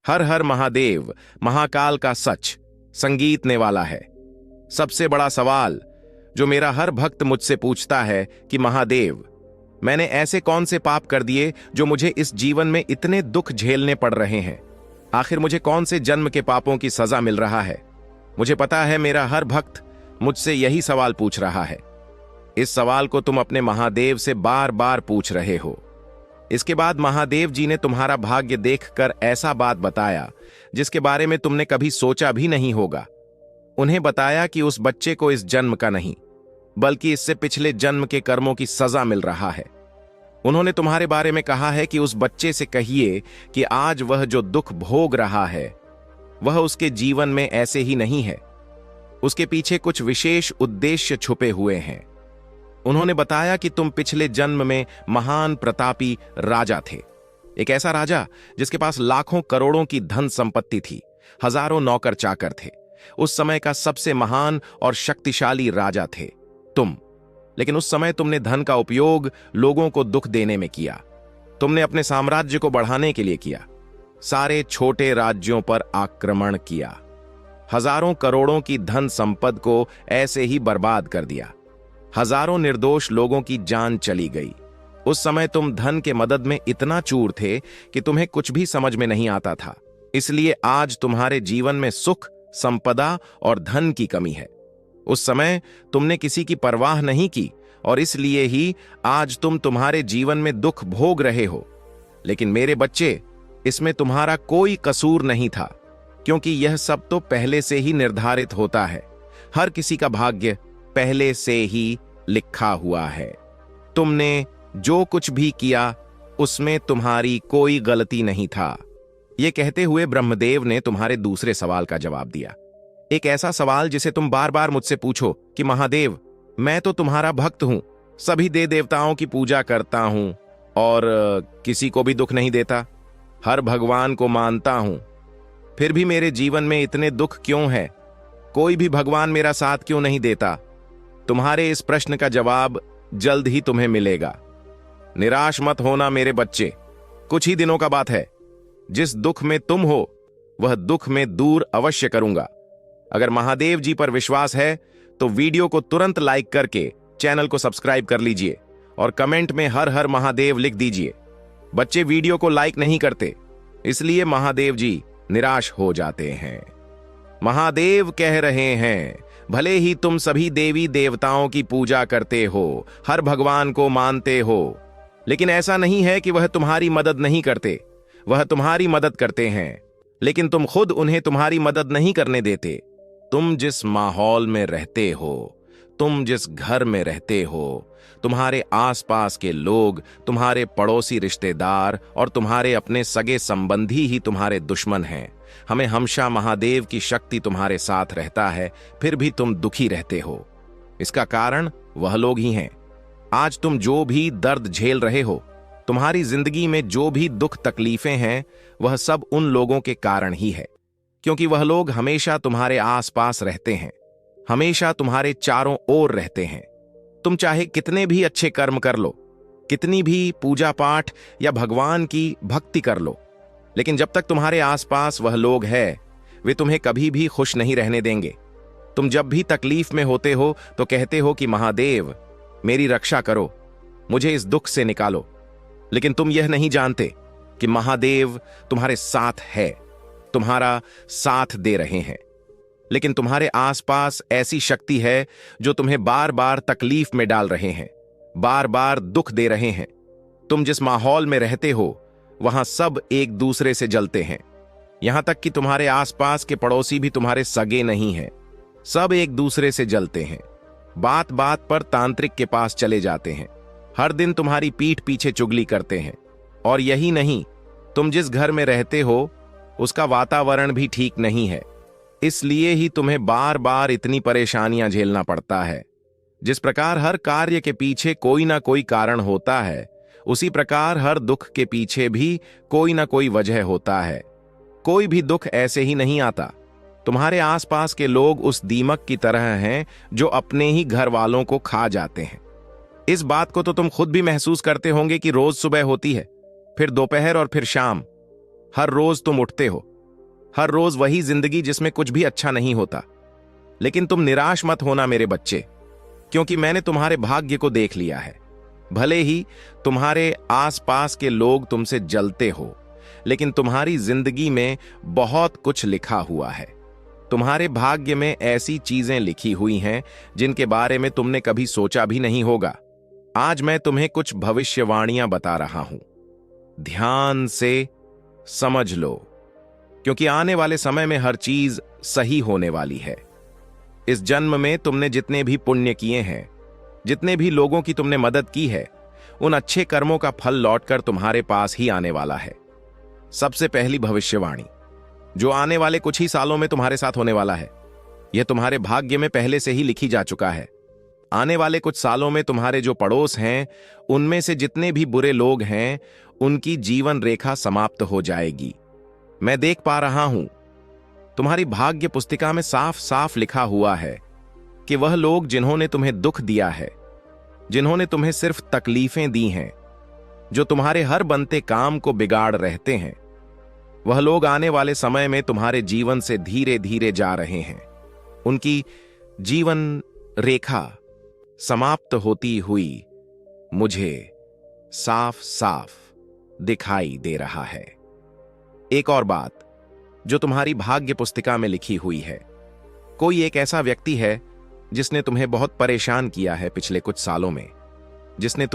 हर हर महादेव, महाकाल का सच संगीतने वाला है। सबसे बड़ा सवाल जो मेरा हर भक्त मुझसे पूछता है कि महादेव, मैंने ऐसे कौन से पाप कर दिए जो मुझे इस जीवन में इतने दुख झेलने पड़ रहे हैं? आखिर मुझे कौन से जन्म के पापों की सजा मिल रहा है? मुझे पता है मेरा हर भक्त मुझसे यही सवाल पूछ रहा है। इस सवाल को तुम अपने महादेव से बार बार पूछ रहे हो। इसके बाद महादेव जी ने तुम्हारा भाग्य देखकर ऐसा बात बताया जिसके बारे में तुमने कभी सोचा भी नहीं होगा। उन्हें बताया कि उस बच्चे को इस जन्म का नहीं बल्कि इससे पिछले जन्म के कर्मों की सजा मिल रहा है। उन्होंने तुम्हारे बारे में कहा है कि उस बच्चे से कहिए कि आज वह जो दुख भोग रहा है वह उसके जीवन में ऐसे ही नहीं है, उसके पीछे कुछ विशेष उद्देश्य छुपे हुए हैं। उन्होंने बताया कि तुम पिछले जन्म में महान प्रतापी राजा थे, एक ऐसा राजा जिसके पास लाखों करोड़ों की धन संपत्ति थी, हजारों नौकर चाकर थे। उस समय का सबसे महान और शक्तिशाली राजा थे तुम। लेकिन उस समय तुमने धन का उपयोग लोगों को दुख देने में किया। तुमने अपने साम्राज्य को बढ़ाने के लिए किया, सारे छोटे राज्यों पर आक्रमण किया, हजारों करोड़ों की धन संपद को ऐसे ही बर्बाद कर दिया। हजारों निर्दोष लोगों की जान चली गई। उस समय तुम धन के मदद में इतना चूर थे कि तुम्हें कुछ भी समझ में नहीं आता था। इसलिए आज तुम्हारे जीवन में सुख, संपदा और धन की कमी है। उस समय तुमने किसी की परवाह नहीं की और इसलिए ही आज तुम तुम्हारे जीवन में दुख भोग रहे हो। लेकिन मेरे बच्चे, इसमें तुम्हारा कोई कसूर नहीं था, क्योंकि यह सब तो पहले से ही निर्धारित होता है। हर किसी का भाग्य पहले से ही लिखा हुआ है। तुमने जो कुछ भी किया उसमें तुम्हारी कोई गलती नहीं था। यह कहते हुए ब्रह्मदेव ने तुम्हारे दूसरे सवाल का जवाब दिया, एक ऐसा सवाल जिसे तुम बार बार मुझसे पूछो कि महादेव, मैं तो तुम्हारा भक्त हूं, सभी देवताओं की पूजा करता हूं और किसी को भी दुख नहीं देता, हर भगवान को मानता हूं, फिर भी मेरे जीवन में इतने दुख क्यों है? कोई भी भगवान मेरा साथ क्यों नहीं देता? तुम्हारे इस प्रश्न का जवाब जल्द ही तुम्हें मिलेगा। निराश मत होना मेरे बच्चे, कुछ ही दिनों का बात है। जिस दुख में तुम हो वह दुख में दूर अवश्य करूंगा। अगर महादेव जी पर विश्वास है तो वीडियो को तुरंत लाइक करके चैनल को सब्सक्राइब कर लीजिए और कमेंट में हर हर महादेव लिख दीजिए। बच्चे वीडियो को लाइक नहीं करते, इसलिए महादेव जी निराश हो जाते हैं। महादेव कह रहे हैं, भले ही तुम सभी देवी देवताओं की पूजा करते हो, हर भगवान को मानते हो, लेकिन ऐसा नहीं है कि वह तुम्हारी मदद नहीं करते। वह तुम्हारी मदद करते हैं, लेकिन तुम खुद उन्हें तुम्हारी मदद नहीं करने देते। तुम जिस माहौल में रहते हो, तुम जिस घर में रहते हो, तुम्हारे आसपास के लोग, तुम्हारे पड़ोसी रिश्तेदार और तुम्हारे अपने सगे संबंधी ही तुम्हारे दुश्मन हैं। हमें हमेशा महादेव की शक्ति तुम्हारे साथ रहता है, फिर भी तुम दुखी रहते हो। इसका कारण वह लोग ही हैं। आज तुम जो भी दर्द झेल रहे हो, तुम्हारी जिंदगी में जो भी दुख तकलीफें हैं, वह सब उन लोगों के कारण ही है, क्योंकि वह लोग हमेशा तुम्हारे आसपास रहते हैं, हमेशा तुम्हारे चारों ओर रहते हैं। तुम चाहे कितने भी अच्छे कर्म कर लो, कितनी भी पूजा पाठ या भगवान की भक्ति कर लो, लेकिन जब तक तुम्हारे आसपास वह लोग हैं, वे तुम्हें कभी भी खुश नहीं रहने देंगे। तुम जब भी तकलीफ में होते हो तो कहते हो कि महादेव मेरी रक्षा करो, मुझे इस दुख से निकालो, लेकिन तुम यह नहीं जानते कि महादेव तुम्हारे साथ है, तुम्हारा साथ दे रहे हैं। लेकिन तुम्हारे आसपास ऐसी शक्ति है जो तुम्हें बार बार तकलीफ में डाल रहे हैं, बार बार दुख दे रहे हैं। तुम जिस माहौल में रहते हो वहां सब एक दूसरे से जलते हैं, यहां तक कि तुम्हारे आसपास के पड़ोसी भी तुम्हारे सगे नहीं हैं। सब एक दूसरे से जलते हैं, बात बात पर तांत्रिक के पास चले जाते हैं, हर दिन तुम्हारी पीठ पीछे चुगली करते हैं। और यही नहीं, तुम जिस घर में रहते हो उसका वातावरण भी ठीक नहीं है, इसलिए ही तुम्हें बार बार इतनी परेशानियां झेलना पड़ता है। जिस प्रकार हर कार्य के पीछे कोई ना कोई कारण होता है, उसी प्रकार हर दुख के पीछे भी कोई ना कोई वजह होता है। कोई भी दुख ऐसे ही नहीं आता। तुम्हारे आसपास के लोग उस दीमक की तरह हैं जो अपने ही घर वालों को खा जाते हैं। इस बात को तो तुम खुद भी महसूस करते होंगे कि रोज सुबह होती है, फिर दोपहर और फिर शाम। हर रोज तुम उठते हो, हर रोज वही जिंदगी जिसमें कुछ भी अच्छा नहीं होता। लेकिन तुम निराश मत होना मेरे बच्चे, क्योंकि मैंने तुम्हारे भाग्य को देख लिया है। भले ही तुम्हारे आसपास के लोग तुमसे जलते हो, लेकिन तुम्हारी जिंदगी में बहुत कुछ लिखा हुआ है। तुम्हारे भाग्य में ऐसी चीजें लिखी हुई हैं जिनके बारे में तुमने कभी सोचा भी नहीं होगा। आज मैं तुम्हें कुछ भविष्यवाणियां बता रहा हूं, ध्यान से समझ लो, क्योंकि आने वाले समय में हर चीज सही होने वाली है। इस जन्म में तुमने जितने भी पुण्य किए हैं, जितने भी लोगों की तुमने मदद की है, उन अच्छे कर्मों का फल लौटकर तुम्हारे पास ही आने वाला है। सबसे पहली भविष्यवाणी, जो आने वाले कुछ ही सालों में तुम्हारे साथ होने वाला है, यह तुम्हारे भाग्य में पहले से ही लिखी जा चुका है। आने वाले कुछ सालों में तुम्हारे जो पड़ोस हैं, उनमें से जितने भी बुरे लोग हैं, उनकी जीवन रेखा समाप्त हो जाएगी। मैं देख पा रहा हूं, तुम्हारी भाग्य पुस्तिका में साफ साफ लिखा हुआ है कि वह लोग जिन्होंने तुम्हें दुख दिया है, जिन्होंने तुम्हें सिर्फ तकलीफें दी हैं, जो तुम्हारे हर बनते काम को बिगाड़ रहते हैं, वह लोग आने वाले समय में तुम्हारे जीवन से धीरे धीरे जा रहे हैं। उनकी जीवन रेखा समाप्त होती हुई मुझे साफ साफ दिखाई दे रहा है। एक और बात जो तुम्हारी भाग्य पुस्तिका में लिखी हुई है, कोई एक ऐसा व्यक्ति है जिसने तुम्हें बहुत परेशान किया है पिछले कुछ सालों में, जिसने